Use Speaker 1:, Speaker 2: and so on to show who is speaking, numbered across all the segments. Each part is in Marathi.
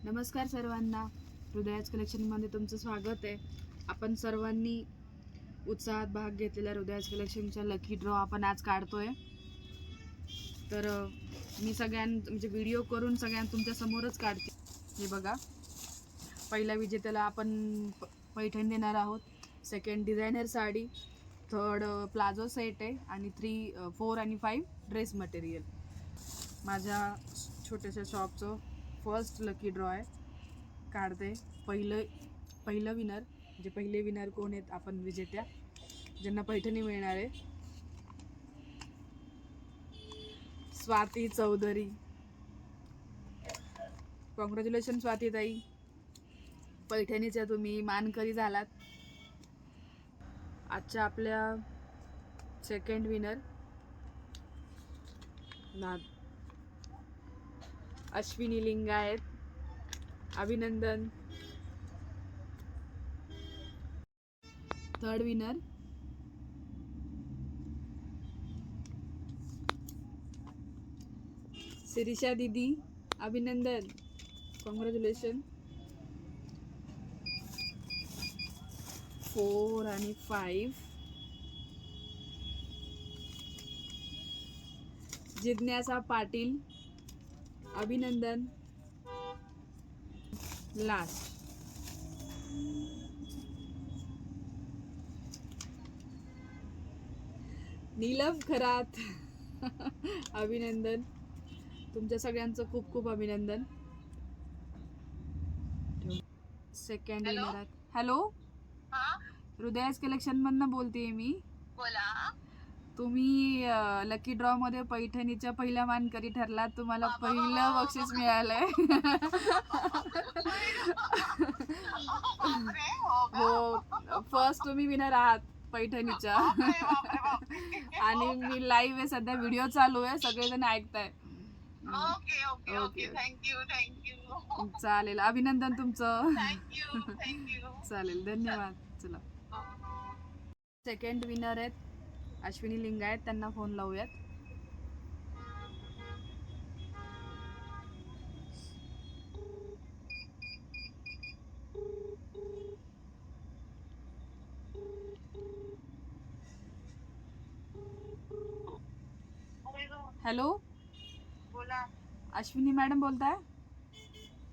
Speaker 1: नमस्कार सर्वांना, हृदयाज कलेक्शनमध्ये तुमचं स्वागत आहे. आपण सर्वांनी उत्साहात भाग घेतलेल्या हृदयाज कलेक्शनच्या लकी ड्रॉ आपण आज काढतोय. तर मी म्हणजे व्हिडिओ करून तुमच्या समोरच काढते. हे बघा, पहिल्या विजेत्याला आपण पैठण देणार आहोत. Second designer sari, third palazzo set आहे आणि 4 आणि 5 ड्रेस मटेरियल. माझ्या छोट्याशा शॉपचं फर्स्ट लकी ड्रॉ आहे. काढते पहिलं विनर. म्हणजे पहिले विनर कोण आहेत आपण विजेत्या ज्यांना पैठणी मिळणार आहे. स्वाती चौधरी. कॉंग्रॅच्युलेशन स्वाती ताई, पैठणीच्या तुम्ही मानकरी झालात. आजच्या आपल्या सेकंड विनर अश्विनी लिंगायत, अभिनंदन. थर्ड विनर शिरीषा दीदी, अभिनंदन, कॉंग्रॅच्युलेशन. 4 आणि 5 जिज्ञासा पाटील, अभिनंदन. लास्ट नीलम खरात, अभिनंदन. तुमच्या सगळ्यांचं खूप खूप अभिनंदन. Second winner. हॅलो, हृदयाज कलेक्शन मधनं बोलतेय मी.
Speaker 2: बोला.
Speaker 1: तुम्ही लकी ड्रॉ मध्ये पैठणीच्या पहिल्या मानकरी ठरलात. तुम्हाला पहिलं बक्षीस मिळालंय. हो, फर्स्ट तुम्ही विनर आहात पैठणीच्या. आणि मी लाईव्ह आहे सध्या, व्हिडिओ चालू आहे, सगळेजण ऐकताय.
Speaker 2: Okay okay okay, thank you.
Speaker 1: चालेल, अभिनंदन तुमचं.
Speaker 2: थँक्यू.
Speaker 1: चालेल, धन्यवाद. चला, सेकंड विनर आहेत अश्विनी लिंगायत, त्यांना फोन लावूयात. हॅलो,
Speaker 2: बोला.
Speaker 1: अश्विनी मॅडम बोलताय?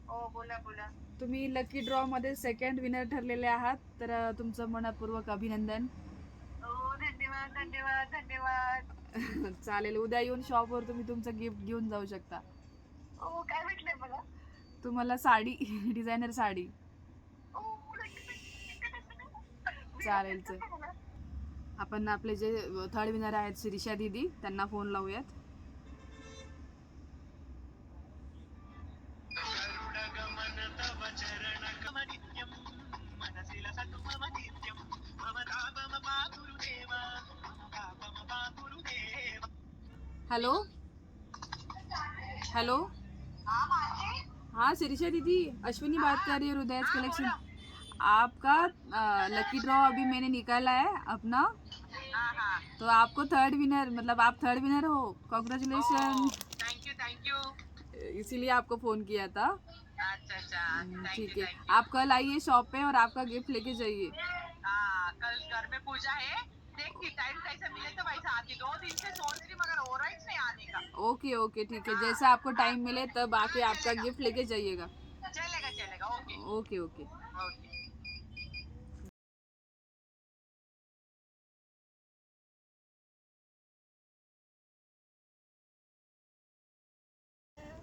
Speaker 2: हो, बोला.
Speaker 1: तुम्ही लकी ड्रॉ मध्ये सेकंड विनर ठरलेले आहात, तर तुमचं मनपूर्वक अभिनंदन.
Speaker 2: धन्यवाद.
Speaker 1: चालेल, उद्या येऊन शॉपवर तुम्ही तुमचं गिफ्ट घेऊन जाऊ शकता.
Speaker 2: काय भेटलंय मला?
Speaker 1: तुम्हाला साडी, डिझायनर साडी. चालेल. आपण आपले जे थर्ड विनर आहेत शिरीषा दीदी, त्यांना फोन लावूयात. हेलो, हाँ शिरीषा दीदी, अश्विनी बात कर रही है हृदयाज कलेक्शन. आपका लकी ड्रॉ अभी मैंने निकाला है अपना. तो आपको थर्ड विनर, मतलब आप थर्ड विनर हो. कॉन्ग्रेचुलेशन.
Speaker 2: थँक्यू.
Speaker 1: इसीलिए आपको फोन किया था.
Speaker 2: अच्छा.
Speaker 1: ठीक है, आप कल आइए शॉप पे और आपका गिफ्ट लेके जाइए.
Speaker 2: कल घर में पूजा है. देखती टाइम कैसे मिले तो वैसा आती. 2 दिन से सोच रही मगर हो रहा ही नहीं आने का.
Speaker 1: ओके, ठीक है. जैसा आपको टाइम मिले तब आके आपका गिफ्ट लेके जाइएगा.
Speaker 2: चलेगा.
Speaker 1: ओके.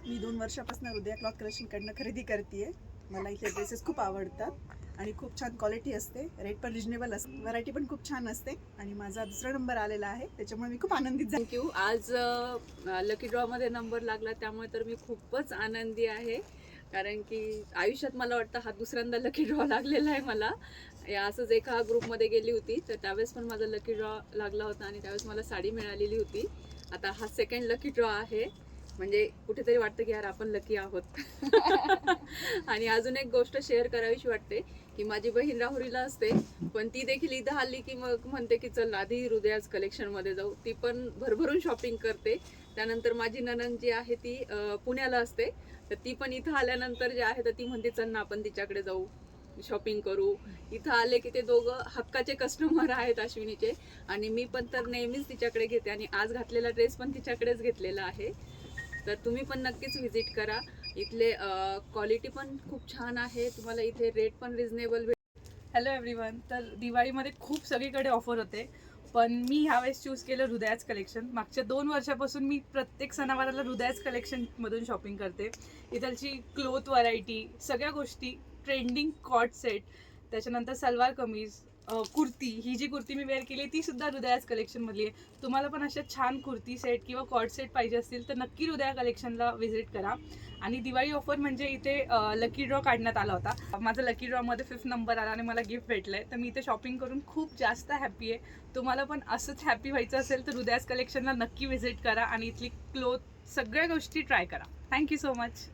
Speaker 3: मी 2 वर्षापासून हृदया क्लॉथ कलेक्शनकडनं खरेदी करते. मला इथले ड्रेसेस खूप आवडतात आणि खूप छान क्वालिटी असते. रेट पण रिजनेबल असते, व्हरायटी पण खूप छान असते आणि माझा दुसरा नंबर आलेला आहे, त्याच्यामुळे मी खूप आनंदित झाले.
Speaker 1: थँक्यू. आज लकी ड्रॉमध्ये नंबर लागला, त्यामुळे तर मी खूपच आनंदी आहे. कारण की आयुष्यात मला वाटतं हा दुसऱ्यांदा लकी ड्रॉ लागलेला आहे मला. असंच एका ग्रुपमध्ये गेली होती, तर त्यावेळेस पण माझा लकी ड्रॉ लागला होता आणि त्यावेळेस मला साडी मिळालेली होती. आता हा सेकंड लकी ड्रॉ आहे. म्हणजे कुठेतरी वाटतं की यार आपण लकी आहोत. आणि अजून एक गोष्ट शेअर करावीशी वाटते की माझी बहीण राहुरीला असते, पण ती देखील इथं आली की मग म्हणते की चल आधी हृदयाज कलेक्शनमध्ये जाऊ. ती पण भरभरून शॉपिंग करते. त्यानंतर माझी नणंद जी आहे ती पुण्याला असते, तर
Speaker 4: तर ती पण इथं आल्यानंतर जे आहे तर ती म्हणते चल ना आपण तिच्याकडे जाऊ, शॉपिंग करू. इथं आले की ते दोघं हक्काचे कस्टमर आहेत अश्विनीचे, आणि मी पण तर नेहमीच तिच्याकडे घेते, आणि आज घातलेला ड्रेस पण तिच्याकडेच घेतलेला आहे. तर तुम्ही पण नक्कीच व्हिजिट करा. इथले क्वालिटी पण खूप छान आहे, तुम्हाला इथे रेट पण रिझनेबल.
Speaker 1: Hello everyone. तर दिवाळीमध्ये खूप सगळीकडे ऑफर होते, पण मी ह्यावेळेस चूज केलं हृदयाच कलेक्शन. मागच्या 2 वर्षापासून मी प्रत्येक सणावाराला हृदयाच कलेक्शनमधून शॉपिंग करते. इथलची क्लोथ व्हरायटी, सगळ्या गोष्टी, ट्रेंडिंग कॉट सेट, त्याच्यानंतर सलवार कमीज, कुर्ती. ही जी कुर्ती मी वेअर केली ती सुद्धा हृदयाच कलेक्शनमधली आहे. तुम्हाला पण अशा छान कुर्ती सेट किंवा कॉट सेट पाहिजे असतील तर नक्की हृदया कलेक्शनला व्हिजिट करा. आणि दिवाळी ऑफर म्हणजे इथे लकी ड्रॉ काढण्यात आला होता. माझा लकी ड्रॉमध्ये 5th नंबर आला आणि मला गिफ्ट भेटलं आहे. तर मी इथे शॉपिंग करून खूप जास्त हॅपी आहे. तुम्हाला पण असंच हॅपी व्हायचं असेल तर हृदयाच कलेक्शनला नक्की व्हिजिट करा आणि इथली क्लोथ सगळ्या गोष्टी ट्राय करा. Thank you so much.